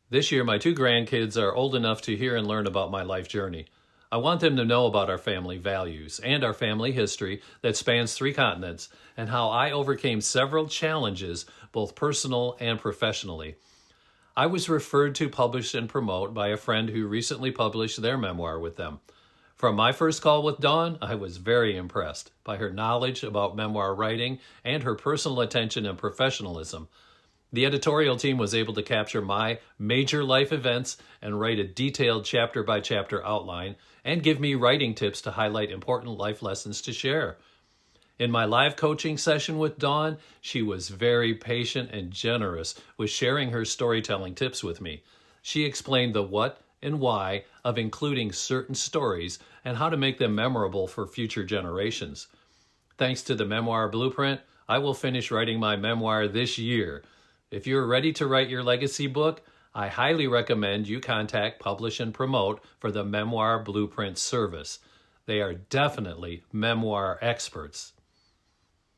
This year, my two grandkids are old enough to hear and learn about my life journey. I want them to know about our family values and our family history that spans 3 continents and how I overcame several challenges, both personal and professionally. I was referred to, publish, and promote by a friend who recently published their memoir with them. From my first call with Dawn, I was very impressed by her knowledge about memoir writing and her personal attention and professionalism. The editorial team was able to capture my major life events and write a detailed chapter-by-chapter outline and give me writing tips to highlight important life lessons to share. In my live coaching session with Dawn, she was very patient and generous with sharing her storytelling tips with me. She explained the what and why of including certain stories and how to make them memorable for future generations. Thanks to the Memoir Blueprint, I will finish writing my memoir this year. If you're ready to write your legacy book, I highly recommend you contact Publish and Promote for the Memoir Blueprint service. They are definitely memoir experts.